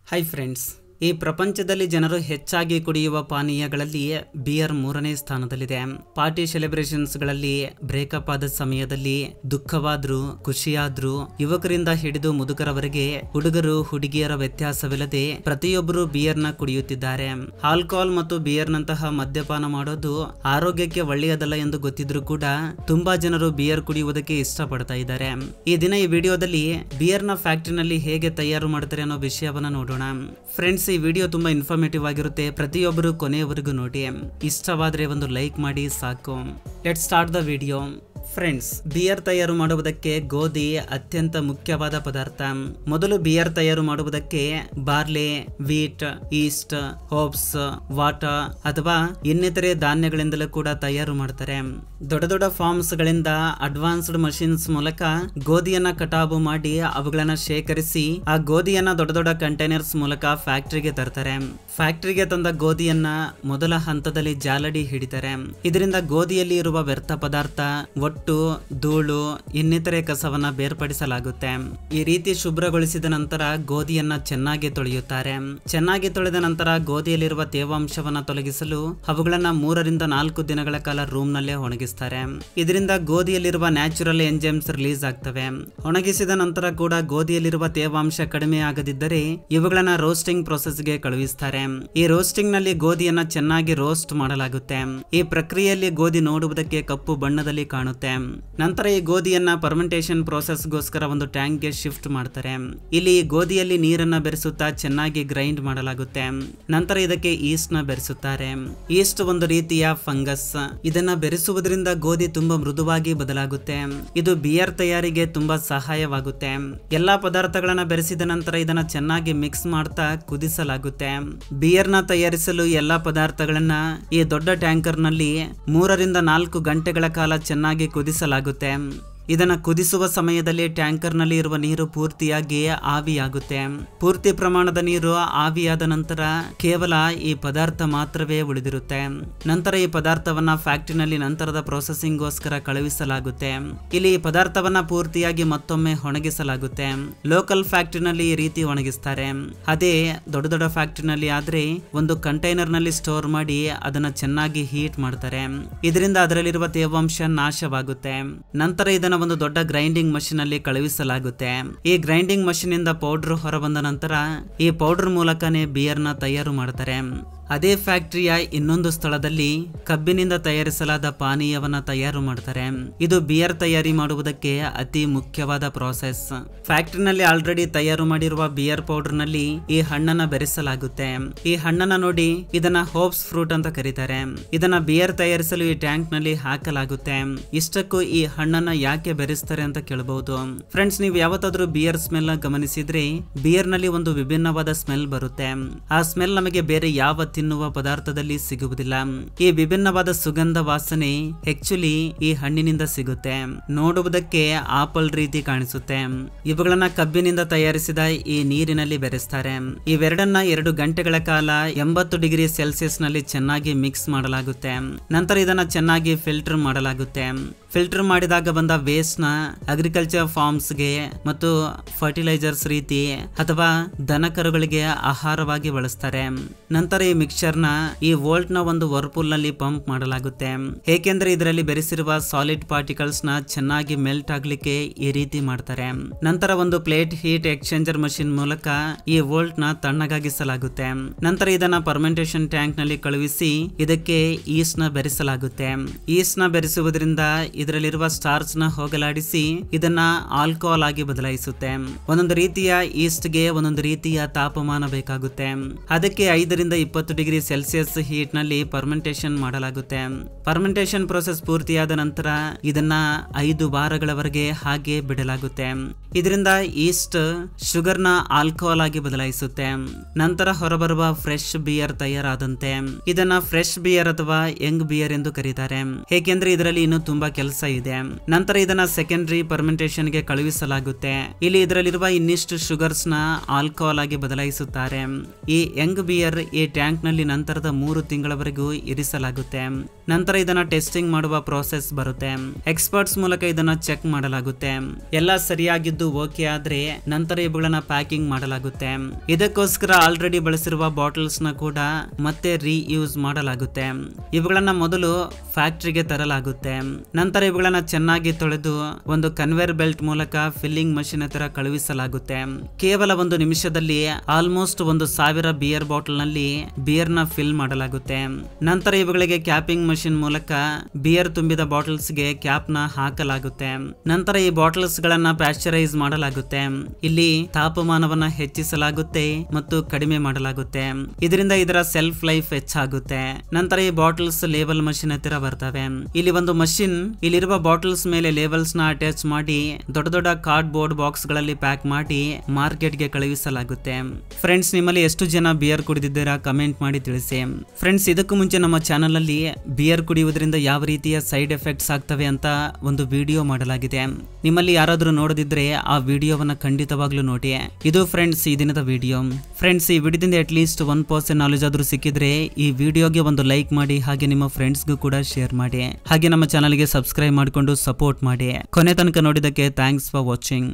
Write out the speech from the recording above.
Hi friends, ಈ ಪ್ರಪಂಚದಲ್ಲಿ ಜನರು ಹೆಚ್ಚಾಗಿ ಕುಡಿಯುವ ಪಾನೀಯಗಳಲ್ಲಿ ಬಿಯರ್ 3ನೇ ಸ್ಥಾನದಲ್ಲಿದೆ. ಪಾರ್ಟಿ ಸೆಲೆಬ್ರೇಷನ್ಸ್ಗಳಲ್ಲಿ, ಬ್ರೇಕಪ್ ಆದ ಸಮಯದಲ್ಲಿ, ದುಃಖವಾದ್ರೂ ಖುಷಿಯಾದ್ರೂ, ಯುವಕರಿಂದ ಹಿಡಿದು ಮುದುಕರವರೆಗೆ ಹುಡುಗರು ಹುಡುಗಿಯರ ವ್ಯತ್ಯಾಸವಿಲ್ಲದೆ ಪ್ರತಿಯೊಬ್ಬರು ಬಿಯರ್ನ ಕುಡಿಯುತ್ತಿದ್ದಾರೆ. ಆಲ್ಕೋಹಾಲ್ ಮತ್ತು ಬಿಯರ್ನಂತಹ ಮದ್ಯಪಾನ ಮಾಡೋದು ಆರೋಗ್ಯಕ್ಕೆ ಒಳ್ಳೆಯದಲ್ಲ ಎಂದು ಗೊತ್ತಿದ್ರೂ ಕೂಡ ತುಂಬಾ ಜನರು ಬಿಯರ್ ಕುಡಿಯುವುದಕ್ಕೆ ಇಷ್ಟಪಡ್ತಾ ಇದ್ದಾರೆ. ಈ ದಿನ ಈ ವಿಡಿಯೋದಲ್ಲಿ ಬಿಯರ್ನ ಫ್ಯಾಕ್ಟರಿನಲ್ಲಿ ಹೇಗೆ ತಯಾರು ಮಾಡ್ತಾರೆ ಅನ್ನೋ ವಿಷಯವನ್ನ ನೋಡೋಣ. ಫ್ರೆಂಡ್ಸ್, ಈ ವಿಡಿಯೋ ತುಂಬಾ ಇನ್ಫಾರ್ಮೇಟಿವ್ ಆಗಿರುತ್ತೆ. ಪ್ರತಿಯೊಬ್ಬರು ಕೊನೆಯವರೆಗೂ ನೋಡಿ. ಇಷ್ಟವಾದ್ರೆ ಒಂದು ಲೈಕ್ ಮಾಡಿ ಸಾಕು. Let's start the video. Friends, beer ತಯಾರು ಮಾಡುವುದಕ್ಕೆ ಗೋಧಿ ಅತ್ಯಂತ ಮುಖ್ಯವಾದ ಪದಾರ್ಥ. ಮೊದಲು ಬಿಯರ್ ತಯಾರು ಮಾಡುವುದಕ್ಕೆ ಬಾರ್ಲೆ, ವೀಟ್, ಈಸ್ಟ್, ಹೋಪ್ಸ್, ವಾಟರ್ ಅಥವಾ ಇನ್ನಿತರೆ ಧಾನ್ಯಗಳಿಂದಲೂ ಕೂಡ ತಯಾರು ಮಾಡ್ತಾರೆ. ದೊಡ್ಡ ದೊಡ್ಡ ಫಾರ್ಮ್ಸ್ ಗಳಿಂದ ಅಡ್ವಾನ್ಸ್ಡ್ ಮಷಿನ್ಸ್ ಮೂಲಕ ಗೋಧಿಯನ್ನ ಕಟಾವು ಮಾಡಿ ಅವುಗಳನ್ನ ಶೇಖರಿಸಿ ಆ ಗೋಧಿಯನ್ನ ದೊಡ್ಡ ದೊಡ್ಡ ಕಂಟೈನರ್ಸ್ ಮೂಲಕ ಫ್ಯಾಕ್ಟರಿಗೆ ತರ್ತಾರೆ. ಫ್ಯಾಕ್ಟರಿಗೆ ತಂದ ಗೋಧಿಯನ್ನ ಮೊದಲ ಹಂತದಲ್ಲಿ ಜಾಲಡಿ ಹಿಡಿತಾರೆ. ಇದರಿಂದ ಗೋಧಿಯಲ್ಲಿ ಇರುವ ವ್ಯರ್ಥ ಪದಾರ್ಥ, ಒಟ್ಟು, ಧೂಳು, ಇನ್ನಿತರೆ ಕಸವನ್ನ ಬೇರ್ಪಡಿಸಲಾಗುತ್ತೆ. ಈ ರೀತಿ ಶುಭ್ರಗೊಳಿಸಿದ ನಂತರ ಗೋಧಿಯನ್ನ ಚೆನ್ನಾಗಿ ತೊಳೆಯುತ್ತಾರೆ. ಚೆನ್ನಾಗಿ ತೊಳೆದ ನಂತರ ಗೋಧಿಯಲ್ಲಿರುವ ತೇವಾಂಶವನ್ನ ತೊಲಗಿಸಲು ಅವುಗಳನ್ನ 3 ರಿಂದ 4 ದಿನಗಳ ಕಾಲ ರೂಮ್ ನಲ್ಲೇ ಒಣಗಿಸ್ತಾರೆ. ಇದರಿಂದ ಗೋಧಿಯಲ್ಲಿರುವ ನ್ಯಾಚುರಲ್ ಎಂಜೈಮ್ಸ್ ರಿಲೀಸ್ ಆಗ್ತವೆ. ಒಣಗಿಸಿದ ನಂತರ ಕೂಡ ಗೋಧಿಯಲ್ಲಿರುವ ತೇವಾಂಶ ಕಡಿಮೆ ಆಗದಿದ್ದರೆ ಇವುಗಳನ್ನ ರೋಸ್ಟಿಂಗ್ ಪ್ರೊಸೆಸ್ಗೆ ಕಳುಹಿಸ್ತಾರೆ. ಈ ರೋಸ್ಟಿಂಗ್ ನಲ್ಲಿ ಗೋಧಿಯನ್ನ ಚೆನ್ನಾಗಿ ರೋಸ್ಟ್ ಮಾಡಲಾಗುತ್ತೆ. ಈ ಪ್ರಕ್ರಿಯೆಯಲ್ಲಿ ಗೋಧಿ ನೋಡುವುದಕ್ಕೆ ಕಪ್ಪು ಬಣ್ಣದಲ್ಲಿ ಕಾಣುತ್ತೆ. ನಂತರ ಈ ಗೋಧಿಯನ್ನ ಫರ್ಮೆಂಟೇಷನ್ ಪ್ರೋಸೆಸ್ಗೋಸ್ಕರ ಒಂದು ಟ್ಯಾಂಕ್ ಗೆ ಶಿಫ್ಟ್ ಮಾಡ್ತಾರೆ. ಇಲ್ಲಿ ಗೋಧಿಯಲ್ಲಿ ನೀರನ್ನ ಬೆರೆಸುತ್ತಾ ಚೆನ್ನಾಗಿ ಗ್ರೈಂಡ್ ಮಾಡಲಾಗುತ್ತೆ. ನಂತರ ಇದಕ್ಕೆ ಈಸ್ಟ್ ನ ಬೆರೆಸುತ್ತಾರೆ. ಈಸ್ಟ್ ಒಂದು ರೀತಿಯ ಫಂಗಸ್. ಇದನ್ನ ಬೆರೆಸುವುದರಿಂದ ಗೋಧಿ ತುಂಬಾ ಮೃದುವಾಗಿ ಬದಲಾಗುತ್ತೆ. ಇದು ಬಿಯರ್ ತಯಾರಿಗೆ ತುಂಬಾ ಸಹಾಯವಾಗುತ್ತೆ. ಎಲ್ಲಾ ಪದಾರ್ಥಗಳನ್ನ ಬೆರೆಸಿದ ನಂತರ ಇದನ್ನ ಚೆನ್ನಾಗಿ ಮಿಕ್ಸ್ ಮಾಡ್ತಾ ಕುದಿಸಲಾಗುತ್ತೆ. ಬಿಯರ್ ನ ತಯಾರಿಸಲು ಎಲ್ಲಾ ಪದಾರ್ಥಗಳನ್ನ ಈ ದೊಡ್ಡ ಟ್ಯಾಂಕರ್ ನಲ್ಲಿ 3 ರಿಂದ 4 ಗಂಟೆಗಳ ಕಾಲ ಚೆನ್ನಾಗಿ ಕುದಿಸಲಾಗುತ್ತೆ. ಇದನ್ನ ಕುದಿಸುವ ಸಮಯದಲ್ಲಿ ಟ್ಯಾಂಕರ್ ನಲ್ಲಿ ಇರುವ ನೀರು ಪೂರ್ತಿಯಾಗಿ ಆವಿಯಾಗುತ್ತೆ. ಪೂರ್ತಿ ಪ್ರಮಾಣದ ನೀರು ಆವಿಯಾದ ನಂತರ ಕೇವಲ ಈ ಪದಾರ್ಥ ಮಾತ್ರವೇ ಉಳಿದಿರುತ್ತೆ. ನಂತರ ಈ ಪದಾರ್ಥವನ್ನ ಫ್ಯಾಕ್ಟರಿನಲ್ಲಿ ನಂತರದ ಪ್ರೊಸೆಸಿಂಗ್ ಗೋಸ್ಕರ ಕಳುಹಿಸಲಾಗುತ್ತೆ. ಇಲ್ಲಿ ಈ ಪದಾರ್ಥವನ್ನ ಪೂರ್ತಿಯಾಗಿ ಮತ್ತೊಮ್ಮೆ ಒಣಗಿಸಲಾಗುತ್ತೆ. ಲೋಕಲ್ ಫ್ಯಾಕ್ಟರಿನಲ್ಲಿ ಈ ರೀತಿ ಒಣಗಿಸ್ತಾರೆ. ಅದೇ ದೊಡ್ಡ ದೊಡ್ಡ ಫ್ಯಾಕ್ಟರಿನಲ್ಲಿ ಆದ್ರೆ ಒಂದು ಕಂಟೈನರ್ ನಲ್ಲಿ ಸ್ಟೋರ್ ಮಾಡಿ ಅದನ್ನ ಚೆನ್ನಾಗಿ ಹೀಟ್ ಮಾಡ್ತಾರೆ. ಇದರಿಂದ ಅದರಲ್ಲಿರುವ ತೇವಾಂಶ ನಾಶವಾಗುತ್ತೆ. ನಂತರ ಇದನ್ನ ಒಂದು ದೊಡ್ಡ ಗ್ರೈಂಡಿಂಗ್ ಮಷೀನ್ ಅಲ್ಲಿ ಕಳುಹಿಸಲಾಗುತ್ತೆ. ಈ ಗ್ರೈಂಡಿಂಗ್ ಮಷೀನ್ ಇಂದ ಪೌಡರ್ ಹೊರಬಂದ ನಂತರ ಈ ಪೌಡರ್ ಮೂಲಕನೇ ಬಿಯರ್ ನ ತಯಾರು ಮಾಡ್ತಾರೆ. ಅದೇ ಫ್ಯಾಕ್ಟರಿಯ ಇನ್ನೊಂದು ಸ್ಥಳದಲ್ಲಿ ಕಬ್ಬಿನಿಂದ ತಯಾರಿಸಲಾದ ಪಾನೀಯವನ್ನ ತಯಾರು ಮಾಡ್ತಾರೆ. ಇದು ಬಿಯರ್ ತಯಾರಿ ಮಾಡುವುದಕ್ಕೆ ಅತಿ ಮುಖ್ಯವಾದ ಪ್ರಾಸೆಸ್. ಫ್ಯಾಕ್ಟರಿನಲ್ಲಿ ಆಲ್ರೆಡಿ ತಯಾರು ಮಾಡಿರುವ ಬಿಯರ್ ಪೌಡರ್ ನಲ್ಲಿ ಈ ಹಣ್ಣನ್ನ ಬೆರೆಸಲಾಗುತ್ತೆ. ಈ ಹಣ್ಣನ್ನ ನೋಡಿ ಇದನ್ನ ಹೋಪ್ಸ್ ಫ್ರೂಟ್ ಅಂತ ಕರೀತಾರೆ. ಇದನ್ನ ಬಿಯರ್ ತಯಾರಿಸಲು ಈ ಟ್ಯಾಂಕ್ ನಲ್ಲಿ ಹಾಕಲಾಗುತ್ತೆ. ಇಷ್ಟಕ್ಕೂ ಈ ಹಣ್ಣನ್ನ ಯಾಕೆ ಬೆರೆಸ್ತಾರೆ ಅಂತ ಕೇಳಬಹುದು. ಫ್ರೆಂಡ್ಸ್, ನೀವು ಯಾವತ್ತಾದ್ರೂ ಬಿಯರ್ ಸ್ಮೆಲ್ ಗಮನಿಸಿದ್ರೆ ಬಿಯರ್ ನಲ್ಲಿ ಒಂದು ವಿಭಿನ್ನವಾದ ಸ್ಮೆಲ್ ಬರುತ್ತೆ. ಆ ಸ್ಮೆಲ್ ನಮಗೆ ಬೇರೆ ಯಾವ ತಿನ್ನುವ ಪದಾರ್ಥದಲ್ಲಿ ಸಿಗುವುದಿಲ್ಲ. ಈ ವಿಭಿನ್ನವಾದ ಸುಗಂಧ ವಾಸನೆ ಆಕ್ಚುಲಿ ಈ ಹಣ್ಣಿನಿಂದ ಸಿಗುತ್ತೆ. ನೋಡುವುದಕ್ಕೆ ಆಪಲ್ ರೀತಿ ಕಾಣಿಸುತ್ತೆ. ಇವುಗಳನ್ನ ಕಬ್ಬಿನಿಂದ ತಯಾರಿಸಿದ ಈ ನೀರಿನಲ್ಲಿ ಬೆರೆಸ್ತಾರೆ. ಇವೆರಡನ್ನ 2 ಗಂಟೆಗಳ ಕಾಲ 80 ಡಿಗ್ರಿ ಸೆಲ್ಸಿಯಸ್ ನಲ್ಲಿ ಚೆನ್ನಾಗಿ ಮಿಕ್ಸ್ ಮಾಡಲಾಗುತ್ತೆ. ನಂತರ ಇದನ್ನ ಚೆನ್ನಾಗಿ ಫಿಲ್ಟರ್ ಮಾಡಲಾಗುತ್ತೆ. ಫಿಲ್ಟರ್ ಮಾಡಿದಾಗ ಬಂದ ವೇಸ್ಟ್ ನ ಅಗ್ರಿಕಲ್ಚರ್ ಫಾರ್ಮ್ಸ್ ಗೆ ಮತ್ತು ಫರ್ಟಿಲೈಸರ್ಸ್ ರೀತಿ ಅಥವಾ ದನಕರುಗಳಿಗೆ ಆಹಾರವಾಗಿ ಬಳಸ್ತಾರೆ. ನಂತರ ಈ ಮಿಕ್ಸ್ಚರ್ ನ ಈ ವೋಲ್ಟ್ ನ ಒಂದು ವರ್ಪೂಲ್ ನಲ್ಲಿ ಪಂಪ್ ಮಾಡಲಾಗುತ್ತೆ. ಏಕೆಂದ್ರೆ ಇದರಲ್ಲಿ ಬೆರೆಸಿರುವ ಸಾಲಿಡ್ ಪಾರ್ಟಿಕಲ್ಸ್ ನ ಚೆನ್ನಾಗಿ ಮೆಲ್ಟ್ ಆಗ್ಲಿಕ್ಕೆ ಈ ರೀತಿ ಮಾಡ್ತಾರೆ. ನಂತರ ಒಂದು ಪ್ಲೇಟ್ ಹೀಟ್ ಎಕ್ಸ್ಚೇಂಜರ್ ಮಷಿನ್ ಮೂಲಕ ಈ ವೋಲ್ಟ್ ನ ತಣ್ಣಗಾಗಿಸಲಾಗುತ್ತೆ. ನಂತರ ಇದನ್ನ ಫರ್ಮೆಂಟೇಷನ್ ಟ್ಯಾಂಕ್ ನಲ್ಲಿ ಕಳುಹಿಸಿ ಇದಕ್ಕೆ ಈಸ್ಟ್ ನ ಬೆರೆಸಲಾಗುತ್ತೆ. ಈಸ್ಟ್ ನ ಬೆರೆಸುವುದರಿಂದ ಇದರಲ್ಲಿರುವ ಸ್ಟಾರ್ಚ್ ನ ಹೋಗಲಾಡಿಸಿ ಇದನ್ನ ಆಲ್ಕೋಹಾಲ್ ಆಗಿ ಬದಲಾಯಿಸುತ್ತೆ. ಒಂದೊಂದು ರೀತಿಯ ಈಸ್ಟ್ ಗೆ ಒಂದೊಂದು ರೀತಿಯ ತಾಪಮಾನ ಬೇಕಾಗುತ್ತೆ. ಅದಕ್ಕೆ 5 ರಿಂದ 20 ಡಿಗ್ರಿ ಸೆಲ್ಸಿಯಸ್ ಹೀಟ್ ನಲ್ಲಿ ಫರ್ಮೆಂಟೇಷನ್ ಮಾಡಲಾಗುತ್ತೆ. ಫರ್ಮೆಂಟೇಷನ್ ಪ್ರೋಸೆಸ್ ಪೂರ್ತಿಯಾದ ನಂತರ ಇದನ್ನ 5 ವಾರಗಳವರೆಗೆ ಹಾಗೆ ಬಿಡಲಾಗುತ್ತೆ. ಇದರಿಂದ ಈಸ್ಟ್ ಶುಗರ್ ನ ಆಲ್ಕೋಹಾಲ್ ಆಗಿ ಬದಲಾಯಿಸುತ್ತೆ. ನಂತರ ಹೊರಬರುವ ಫ್ರೆಶ್ ಬಿಯರ್ ತಯಾರಾದಂತೆ ಇದನ್ನ ಫ್ರೆಶ್ ಬಿಯರ್ ಅಥವಾ ಯಂಗ್ ಬಿಯರ್ ಎಂದು ಕರೀತಾರೆ. ಏಕೆಂದ್ರೆ ಇದರಲ್ಲಿ ಇನ್ನು ತುಂಬಾ ಕೆಲಸ ಇದೆ. ನಂತರ ಇದನ್ನ ಸೆಕೆಂಡರಿ ಫರ್ಮೆಂಟೇಷನ್ ಗೆ ಕಳುಹಿಸಲಾಗುತ್ತೆ. ಇಲ್ಲಿ ಇದರಲ್ಲಿರುವ ಇನ್ನಿಷ್ಟು ಶುಗರ್ಸ್ ನ ಆಲ್ಕೋಹಾಲ್ ಆಗಿ ಬದಲಾಯಿಸುತ್ತಾರೆ. ಈ ಯಂಗ್ ಬಿಯರ್ ಈ ಟ್ಯಾಂಕ್ ನಲ್ಲಿ ನಂತರದ 3 ತಿಂಗಳವರೆಗೂ ಇರಿಸಲಾಗುತ್ತೆ. ನಂತರ ಇದನ್ನ ಟೆಸ್ಟಿಂಗ್ ಮಾಡುವ ಪ್ರೋಸೆಸ್ ಬರುತ್ತೆ. ಎಕ್ಸ್ಪರ್ಟ್ಸ್ ಮೂಲಕ ಇದನ್ನ ಚೆಕ್ ಮಾಡಲಾಗುತ್ತೆ. ಎಲ್ಲ ಸರಿಯಾಗಿದ್ದು ಓಕೆ ಆದ್ರೆ ನಂತರ ಇವುಗಳನ್ನ ಪ್ಯಾಕಿಂಗ್ ಮಾಡಲಾಗುತ್ತೆ. ಇದಕ್ಕೋಸ್ಕರ ಆಲ್ರೆಡಿ ಬಳಸಿರುವ ಬಾಟಲ್ಸ್ ನ ಕೂಡ ಮತ್ತೆ ರೀಯೂಸ್ ಮಾಡಲಾಗುತ್ತೆ. ಇವುಗಳನ್ನ ಮೊದಲು ಫ್ಯಾಕ್ಟರಿಗೆ ತರಲಾಗುತ್ತೆ. ನಂತರ ಇವುಗಳನ್ನ ಚೆನ್ನಾಗಿ ತೊಳೆದು ಒಂದು ಕನ್ವೇರ್ ಬೆಲ್ಟ್ ಮೂಲಕ ಫಿಲ್ಲಿಂಗ್ ಮಷಿನ್ ಹತ್ರ ಕಳುಹಿಸಲಾಗುತ್ತೆ. ಕೇವಲ 1 ನಿಮಿಷದಲ್ಲಿ ಆಲ್ಮೋಸ್ಟ್ 1,000 ಬಿಯರ್ ಬಾಟಲ್ ನಲ್ಲಿ ಬಿಯರ್ ನ ಫಿಲ್ ಮಾಡಲಾಗುತ್ತೆ. ನಂತರ ಇವುಗಳಿಗೆ ಕ್ಯಾಪಿಂಗ್ ಮಷಿನ್ ಮೂಲಕ ಬಿಯರ್ ತುಂಬಿದ ಬಾಟಲ್ಸ್ ಗೆ ಕ್ಯಾಪ್ ನ ಹಾಕಲಾಗುತ್ತೆ. ನಂತರ ಈ ಬಾಟಲ್ಸ್ ಗಳನ್ನ ಪ್ಯಾಶ್ಚರೈಸ್ ಮಾಡಲಾಗುತ್ತೆ. ಇಲ್ಲಿ ತಾಪಮಾನವನ್ನ ಹೆಚ್ಚಿಸಲಾಗುತ್ತೆ ಮತ್ತು ಕಡಿಮೆ ಮಾಡಲಾಗುತ್ತೆ. ಇದರಿಂದ ಇದರ ಸೆಲ್ಫ್ ಲೈಫ್ ಹೆಚ್ಚಾಗುತ್ತೆ. ನಂತರ ಈ ಬಾಟಲ್ಸ್ ಲೇಬಲ್ ಮಷಿನ್ ಹತ್ತಿರ ಬರ್ತವೆ. ಇಲ್ಲಿ ಒಂದು ಮಷಿನ್ ಇಲ್ಲಿರುವ ಬಾಟಲ್ಸ್ ಮೇಲೆ ಲೇಬಲ್ಸ್ ನ ಅಟ್ಯಾಚ್ ಮಾಡಿ ದೊಡ್ಡ ದೊಡ್ಡ ಕಾರ್ಡ್ ಬೋರ್ಡ್ ಬಾಕ್ಸ್ ಗಳಲ್ಲಿ ಪ್ಯಾಕ್ ಮಾಡಿ ಮಾರ್ಕೆಟ್ ಗೆ ಕಳುಹಿಸಲಾಗುತ್ತೆ. ಫ್ರೆಂಡ್ಸ್, ನಿಮ್ಮಲ್ಲಿ ಎಷ್ಟು ಜನ ಬಿಯರ್ ಕುಡಿದಿದ್ದೀರಾ ಕಮೆಂಟ್ ಮಾಡಿ ತಿಳಿಸಿ. ಫ್ರೆಂಡ್ಸ್, ಇದಕ್ಕೂ ಮುಂಚೆ ನಮ್ಮ ಚಾನಲ್ ಅಲ್ಲಿ ಬಿಯರ್ ಕುಡಿಯುವುದರಿಂದ ಯಾವ ರೀತಿಯ ಸೈಡ್ ಎಫೆಕ್ಟ್ಸ್ ಆಗ್ತವೆ ಅಂತ ಒಂದು ವಿಡಿಯೋ ಮಾಡಲಾಗಿದೆ. ನಿಮ್ಮಲ್ಲಿ ಯಾರಾದ್ರೂ ನೋಡದಿದ್ರೆ ಆ ವಿಡಿಯೋವನ್ನ ಖಂಡಿತವಾಗ್ಲೂ ನೋಡಿ. ಇದು ಫ್ರೆಂಡ್ಸ್ ಈ ದಿನದ ವಿಡಿಯೋ. ಫ್ರೆಂಡ್ಸ್, ಈ ವಿಡಿಯೋದಿಂದ ಅಟ್ಲೀಸ್ಟ್ 1% ನಾಲೆಜ್ ಆದ್ರೂ ಸಿಕ್ಕಿದ್ರೆ ಈ ವಿಡಿಯೋಗೆ ಒಂದು ಲೈಕ್ ಮಾಡಿ, ಹಾಗೆ ನಿಮ್ಮ ಫ್ರೆಂಡ್ಸ್ಗೂ ಕೂಡ ಶೇರ್ ಮಾಡಿ, ಹಾಗೆ ನಮ್ಮ ಚಾನಲ್ಗೆ ಸಬ್ಸ್ಕ್ರೈಬ್ ಮಾಡಿಕೊಂಡು ಸಪೋರ್ಟ್ ಮಾಡಿ. ಕೊನೆ ತನಕ ನೋಡಿದ್ದಕ್ಕೆ ಥ್ಯಾಂಕ್ಸ್ ಫಾರ್ ವಾಚಿಂಗ್.